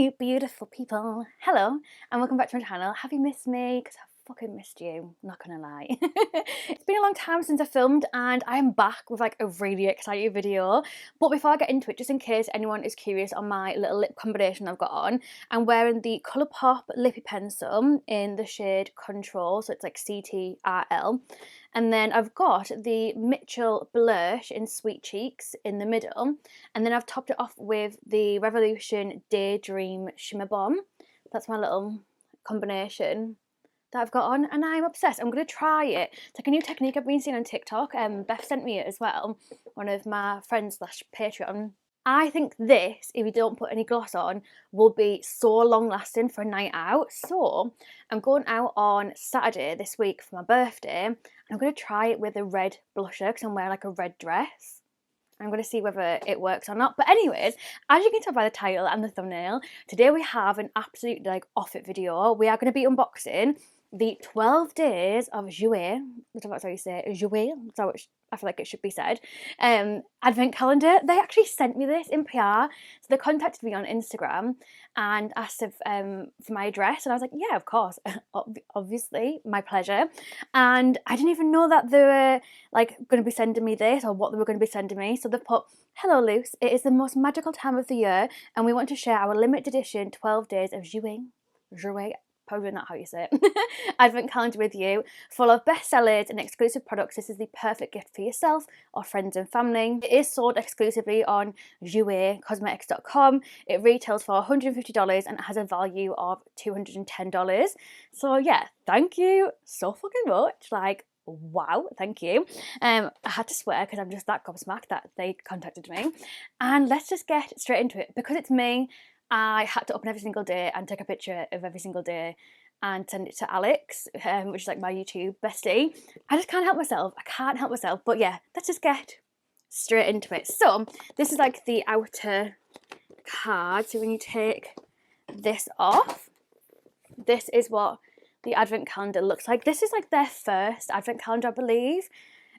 Hi beautiful people, hello and welcome back to my channel. Have you missed me? Because I fucking missed you, I'm not gonna lie. It's been a long time since I filmed and I am back with like a really exciting video. But before I get into it, just in case anyone is curious on my little lip combination I've got on, I'm wearing the Colourpop Lippy Pencil in the shade Control, so it's like CTRL. And then I've got the Mitchell Blush in Sweet Cheeks in the middle. And then I've topped it off with the Revolution Daydream Shimmer Bomb. That's my little combination that I've got on, and I'm obsessed. I'm going to try it. It's like a new technique I've been seeing on TikTok. Beth sent me it as well, one of my friends / Patreon. I think this, if you don't put any gloss on, will be so long lasting for a night out. So I'm going out on Saturday this week for my birthday, and I'm going to try it with a red blusher because I'm wearing like a red dress. I'm going to see whether it works or not. But anyways, as you can tell by the title and the thumbnail, today we have an absolute like off it video. We are going to be unboxing the 12 days of JOUER. That's how you say it, JOUER. That's how I feel like it should be said. Advent calendar. They actually sent me this in PR. So they contacted me on Instagram and asked if, for my address, and I was like, yeah, of course, obviously, my pleasure. And I didn't even know that they were like going to be sending me this or what they were going to be sending me. So they've put, "Hello Luce, it is the most magical time of the year and we want to share our limited edition 12 days of JOUER, probably not how you say it, advent calendar with you, full of bestsellers and exclusive products. This is the perfect gift for yourself or friends and family. It is sold exclusively on JOUERcosmetics.com. It retails for $150 and it has a value of $210. So yeah, thank you so fucking much. Like, wow, thank you. I had to swear because I'm just that gobsmacked that they contacted me. And let's just get straight into it. Because it's me, I had to open every single day and take a picture of every single day and send it to Alex, which is like my YouTube bestie. I just can't help myself. I can't help myself. But yeah, let's just get straight into it. So this is like the outer card. So when you take this off, this is what the advent calendar looks like. This is like their first advent calendar, I believe.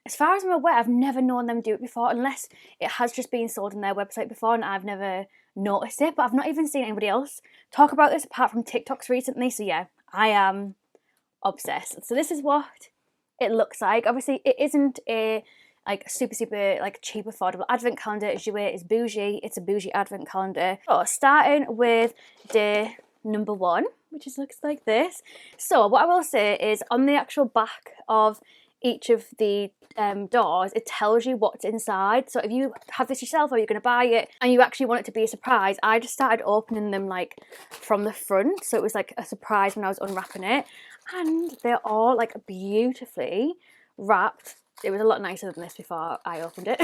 As far as I'm aware, I've never known them do it before, unless it has just been sold on their website before and I've never noticed it. But I've not even seen anybody else talk about this apart from TikToks recently. So yeah, I am obsessed. So this is what it looks like. Obviously, it isn't a like super like cheap affordable advent calendar. JOUER is bougie. It's a bougie advent calendar. So starting with day number 1, which looks like this. So what I will say is on the actual back of each of the doors, it tells you what's inside. So if you have this yourself or you're going to buy it and you actually want it to be a surprise, I just started opening them like from the front, so it was like a surprise when I was unwrapping it, and they're all like beautifully wrapped. It was a lot nicer than this before I opened it.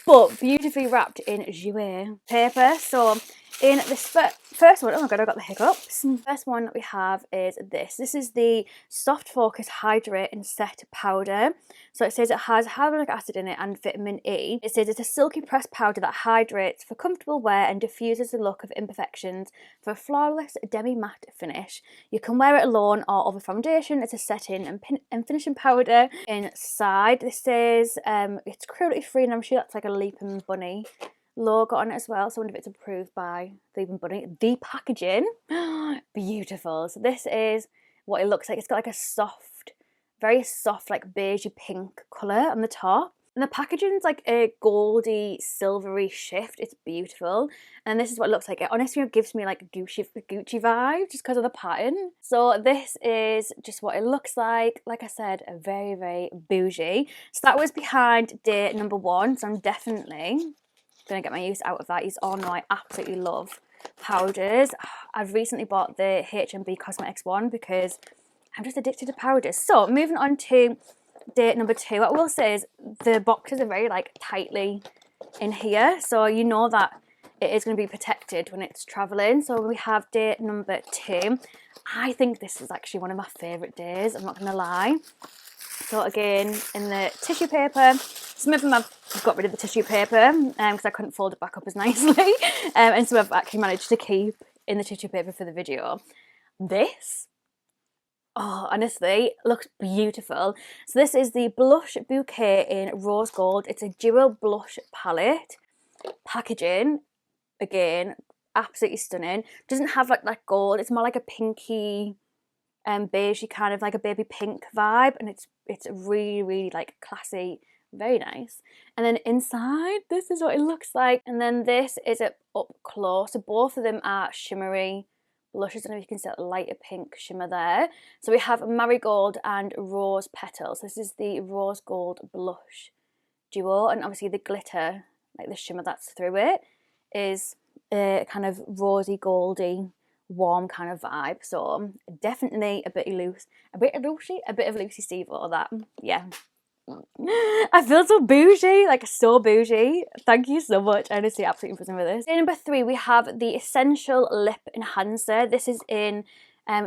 But beautifully wrapped in JOUER paper. So in this first one, oh my god, I got the hiccups. First one that we have is this. This is the Soft Focus Hydrate and Set Powder. So it says it has hyaluronic acid in it and vitamin E. It says it's a silky pressed powder that hydrates for comfortable wear and diffuses the look of imperfections for a flawless demi-matte finish. You can wear it alone or over foundation. It's a setting and finishing powder. Inside, this says it's cruelty free, and I'm sure that's like a Leaping Bunny logo on it as well. So I wonder if it's approved by Leaping Bunny. The packaging, beautiful. So this is what it looks like. It's got like a soft, very soft like beigey pink colour on the top. And the packaging's like a goldy, silvery shift. It's beautiful. And this is what it looks like. It honestly gives me like Gucci vibe just because of the pattern. So this is just what it looks like. Like I said, a very, very bougie. So that was behind day number 1. So I'm definitely going to get my use out of that. You all know I absolutely love powders. I've recently bought the H&B Cosmetics one because I'm just addicted to powders. So moving on to day number 2, what I will say is the boxes are very like tightly in here, so you know that it is going to be protected when it's traveling. So we have day number 2. I think this is actually one of my favourite days, I'm not going to lie. So again, in the tissue paper, some of them I've got rid of the tissue paper because I couldn't fold it back up as nicely, and some I've actually managed to keep in the tissue paper for the video. This, oh, honestly, looks beautiful. So this is the Blush Bouquet in Rose Gold. It's a dual blush palette. Packaging, again, absolutely stunning. Doesn't have like that gold, it's more like a pinky beigey kind of like a baby pink vibe, and it's really, really like classy, very nice. And then inside, this is what it looks like. And then this is up close. So both of them are shimmery blushes. I don't know if you can see that lighter pink shimmer there. So we have marigold and rose petals. This is the rose gold blush duo, and obviously the glitter, like the shimmer that's through it, is a kind of rosy goldy warm kind of vibe. So definitely a bit of Lucy Steve or that. Yeah. I feel so bougie, like so bougie. Thank you so much. I honestly absolutely buzzing with this. Day number 3, we have the Essential Lip Enhancer. This is in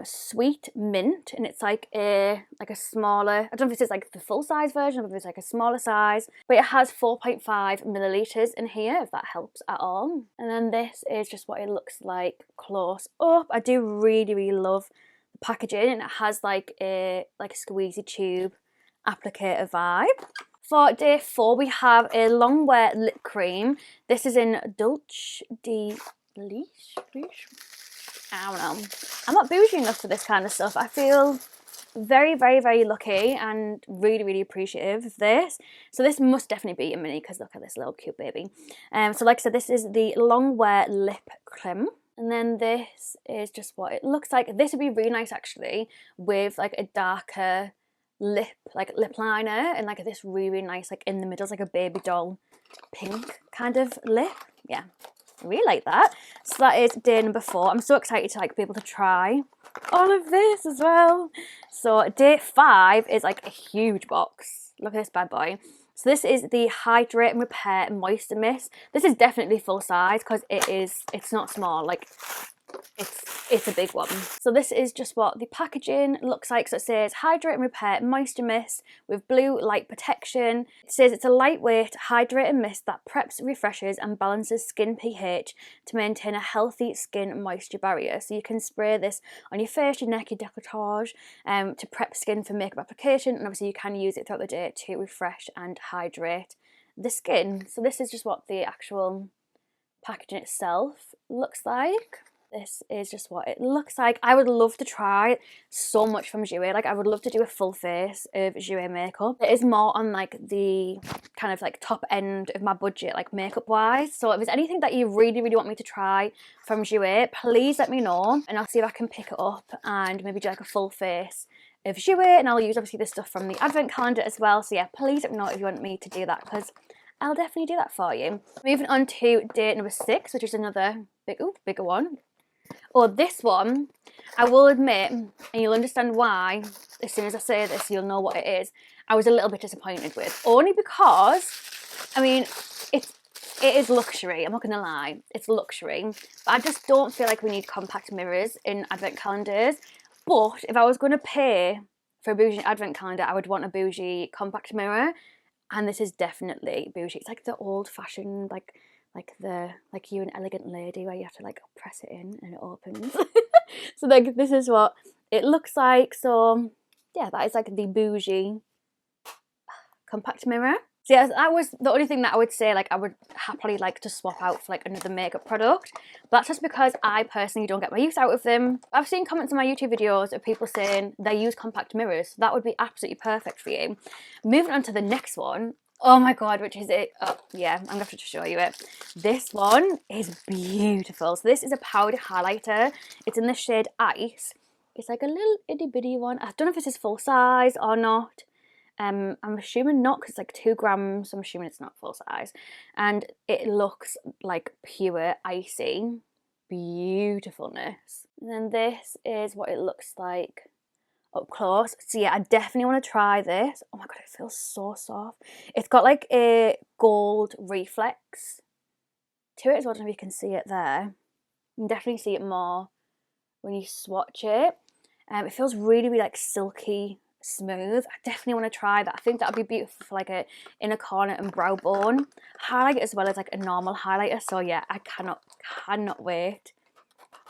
sweet mint, and it's like a smaller, I don't know if this is like the full size version or if it's like a smaller size, but it has 4.5 milliliters in here, if that helps at all. And then this is just what it looks like close up. I do really, really love the packaging, and it has like a squeezy tube applicator vibe. For day 4, we have a Longwear lip cream. This is in Dulce de Leche. I don't know. I'm not bougie enough for this kind of stuff. I feel very, very, very lucky and really, really appreciative of this. So this must definitely be a mini, because look at this little cute baby. So like I said, this is the Longwear lip cream. And then this is just what it looks like. This would be really nice actually with like a darker lip liner, and like this really, really nice like in the middle, it's like a baby doll pink kind of lip. Yeah, I really like that. So that is day number 4. I'm so excited to like be able to try all of this as well. So day 5 is like a huge box. Look at this bad boy. So this is the Hydrate and Repair Moisture Mist. This is definitely full size, because it's not small, like it's a big one. So this is just what the packaging looks like. So it says Hydrate and Repair Moisture Mist with blue light protection. It says it's a lightweight hydrating mist that preps, refreshes and balances skin pH to maintain a healthy skin moisture barrier. So you can spray this on your face, your neck, your décolletage to prep skin for makeup application, and obviously you can use it throughout the day to refresh and hydrate the skin. So this is just what the actual packaging itself looks like. This is just what it looks like. I would love to try so much from JOUER. Like I would love to do a full face of JOUER makeup. It is more on like the kind of like top end of my budget, like makeup wise. So if there's anything that you really, really want me to try from JOUER, please let me know, and I'll see if I can pick it up and maybe do like a full face of JOUER. And I'll use obviously the stuff from the advent calendar as well. So yeah, please let me know if you want me to do that, because I'll definitely do that for you. Moving on to day number 6, which is another bigger one. Or this one, I will admit, and you'll understand why as soon as I say this, you'll know what it is, I was a little bit disappointed with. Only because, I mean, it is luxury, I'm not going to lie, it's luxury. But I just don't feel like we need compact mirrors in advent calendars. But if I was going to pay for a bougie advent calendar, I would want a bougie compact mirror. And this is definitely bougie. It's like the old-fashioned, like you're an elegant lady, where you have to like press it in and it opens. So like this is what it looks like. So yeah, that is like the bougie compact mirror. So yeah, that was the only thing that I would say like I would happily like to swap out for like another makeup product. But that's just because I personally don't get my use out of them. I've seen comments on my YouTube videos of people saying they use compact mirrors. So that would be absolutely perfect for you. Moving on to the next one. Oh my god, which is it? Oh yeah, I'm gonna have to show you it. This one is beautiful. So this is a powder highlighter. It's in the shade Ice. It's like a little itty bitty one. I don't know if this is full size or not. I'm assuming not, because it's like 2 grams. I'm assuming it's not full size. And it looks like pure icy beautifulness. And then this is what it looks like up close. So yeah, I definitely want to try this. Oh my god, it feels so soft. It's got like a gold reflex to it as well. I don't know if you can see it there. You can definitely see it more when you swatch it. It feels really, really like silky smooth. I definitely want to try that. I think that would be beautiful for like a inner corner and brow bone highlight, as well as like a normal highlighter. So yeah, I cannot wait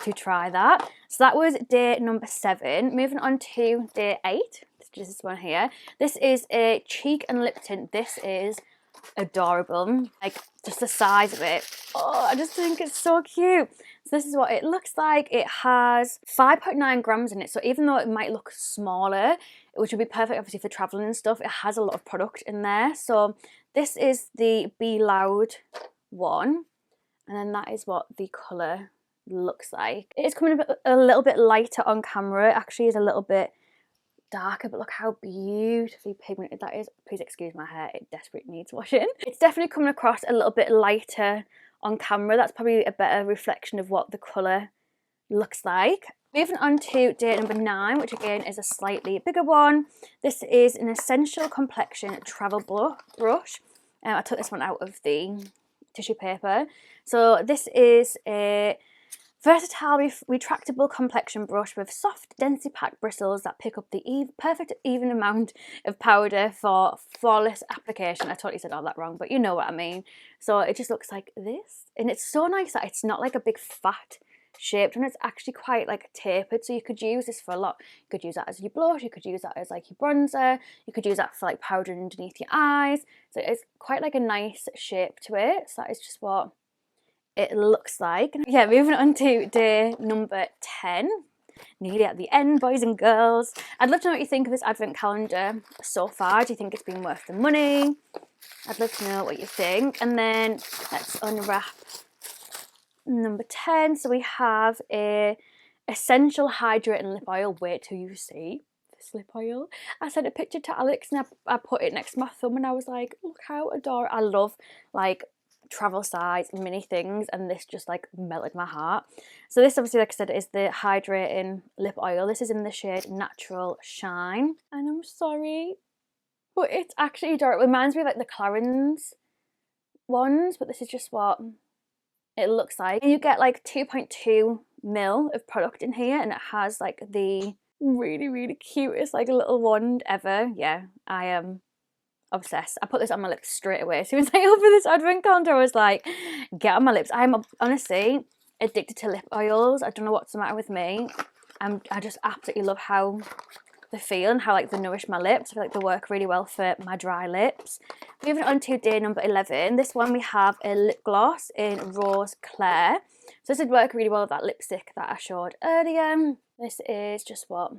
to try that. So that was day number 7. Moving on to day 8, which is this one here. This is a cheek and lip tint. This is adorable. Like just the size of it. Oh, I just think it's so cute. So this is what it looks like. It has 5.9 grams in it, so even though it might look smaller, which would be perfect obviously for traveling and stuff, it has a lot of product in there. So this is the Be Loud one, and then that is what the colour looks like. It is coming a little bit lighter on camera. It actually is a little bit darker, but look how beautifully pigmented that is. Please excuse my hair, it desperately needs washing. It's definitely coming across a little bit lighter on camera. That's probably a better reflection of what the colour looks like. Moving on to day number 9, which again is a slightly bigger one. This is an Essential Complexion Travel Brush. I took this one out of the tissue paper. So this is a versatile retractable complexion brush with soft, densely packed bristles that pick up the perfect even amount of powder for flawless application. I totally said all that wrong, but you know what I mean. So it just looks like this, and it's so nice that it's not like a big fat shaped, and it's actually quite like tapered, so you could use this for a lot. You could use that as your blush, you could use that as like your bronzer, you could use that for like powder underneath your eyes. So it's quite like a nice shape to it. So that is just what it looks like. Yeah, moving on to day number 10, nearly at the end, boys and girls. I'd love to know what you think of this advent calendar so far. Do you think it's been worth the money? I'd love to know what you think. And then let's unwrap number 10. So we have a Essential Hydrating Lip Oil. Wait till you see this lip oil. I sent a picture to Alex and I put it next to my thumb, and I was like, look how adorable. I love like travel size mini things, and this just like melted my heart. So this obviously, like I said, is the hydrating lip oil. This is in the shade Natural Shine, and I'm sorry, but it's actually adorable. It reminds me of like the Clarins ones, but this is just what it looks like. And you get like 2.2 ml of product in here, and it has like the really cutest like little wand ever. Yeah, I am obsessed. I put this on my lips straight away. As soon as I opened this advent calendar, I was like, get on my lips. I'm honestly addicted to lip oils. I don't know what's the matter with me. I just absolutely love how they feel and how like they nourish my lips. I feel like they work really well for my dry lips. Moving on to day number 11. This one we have a lip gloss in Rose Claire. So this would work really well with that lipstick that I showed earlier. This is just what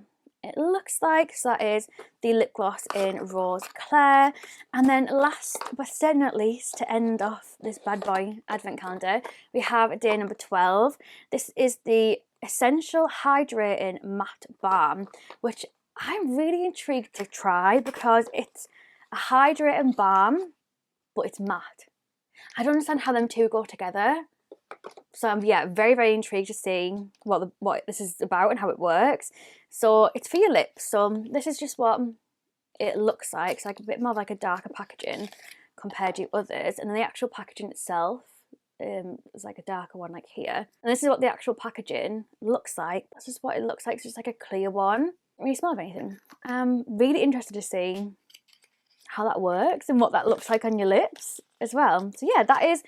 it looks like. So that is the lip gloss in Rose Claire. And then last but certainly not least, to end off this bad boy advent calendar, we have day number 12. This is the Essential Hydrating Matte Balm, which I'm really intrigued to try because it's a hydrating balm, but it's matte. I don't understand how them two go together. So I'm very intrigued to see what this is about and how it works. So it's for your lips. So this is just what it looks like. It's like a bit more like a darker packaging compared to others. And then the actual packaging itself is like a darker one like here. And this is what the actual packaging looks like. This is what it looks like. It's just like a clear one. Can you smell of anything? I'm really interested to see how that works and what that looks like on your lips as well. So yeah, that is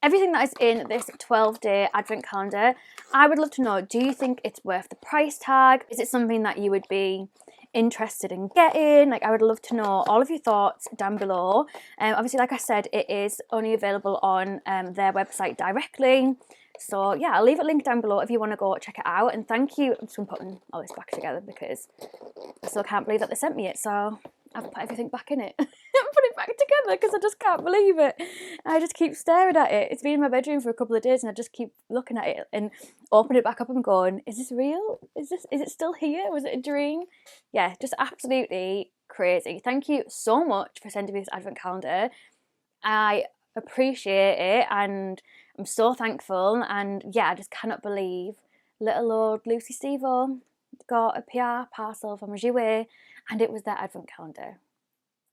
everything that is in this 12-day advent calendar. I would love to know, do you think it's worth the price tag? Is it something that you would be interested in getting? Like, I would love to know all of your thoughts down below. Obviously, like I said, it is only available on their website directly. So yeah, I'll leave a link down below if you want to go check it out. And thank you. I'm just going to put all this back together because I still can't believe that they sent me it. So I've put everything back in it. Put it back together because I just can't believe it. I just keep staring at it. It's been in my bedroom for a couple of days and I just keep looking at it and open it back up and going, is this real? Is it still here? Was it a dream? Yeah, just absolutely crazy. Thank you so much for sending me this advent calendar. I appreciate it and I'm so thankful, and yeah, I just cannot believe little old Luce Stevo got a PR parcel from JOUER and it was their advent calendar.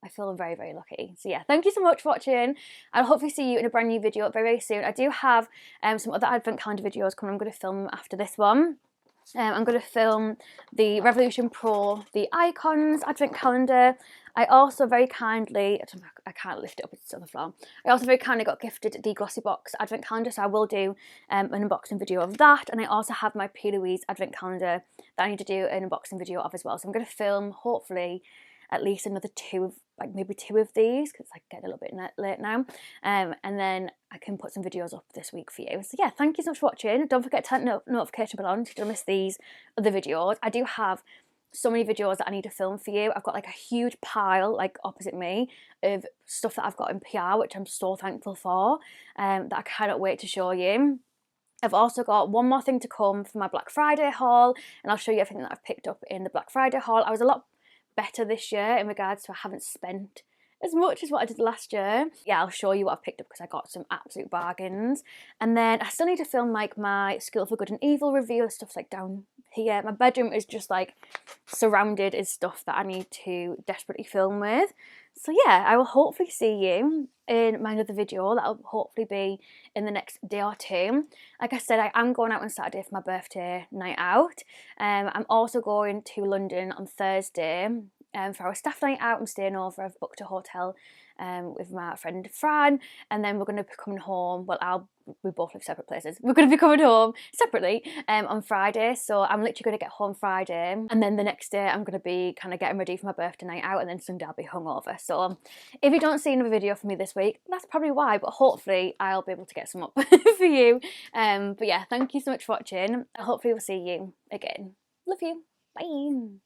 I feel very lucky. So yeah, thank you so much for watching. I'll hopefully see you in a brand new video very soon. I do have some other advent calendar videos coming. I'm going to film after this one. I'm going to film the Revolution Pro, the Icons advent calendar. I also very kindly, I can't lift it up, it's on the floor. I also very kindly got gifted the Glossy Box advent calendar, so I will do an unboxing video of that. And I also have my P. Louise advent calendar that I need to do an unboxing video of as well. So I'm going to film, hopefully, at least another two like maybe 2 of these because it's like getting a little bit late now, and then I can put some videos up this week for you. So yeah, thank you so much for watching. Don't forget to turn the notification bell on so you don't miss these other videos. I do have so many videos that I need to film for you. I've got like a huge pile like opposite me of stuff that I've got in PR, which I'm so thankful for, that I cannot wait to show you. I've also got one more thing to come for my Black Friday haul, and I'll show you everything that I've picked up in the Black Friday haul. I was a lot better this year in regards to I haven't spent as much as what I did last year. Yeah, I'll show you what I've picked up because I got some absolute bargains. And then I still need to film like my Skill for Good and Evil review. Stuff's like down here. My bedroom is just like surrounded in stuff that I need to desperately film with. So yeah, I will hopefully see you in my other video. That'll hopefully be in the next day or two. Like I said, I am going out on Saturday for my birthday night out. I'm also going to London on Thursday for our staff night out. I'm staying over. I've booked a hotel with my friend Fran, and then we're going to be coming home. Well, we both live separate places. We're going to be coming home separately on Friday. So I'm literally going to get home Friday, and then the next day I'm going to be kind of getting ready for my birthday night out, and then Sunday I'll be hungover. So if you don't see another video from me this week, that's probably why, but hopefully I'll be able to get some up for you. But yeah, thank you so much for watching. Hopefully we'll see you again. Love you. Bye.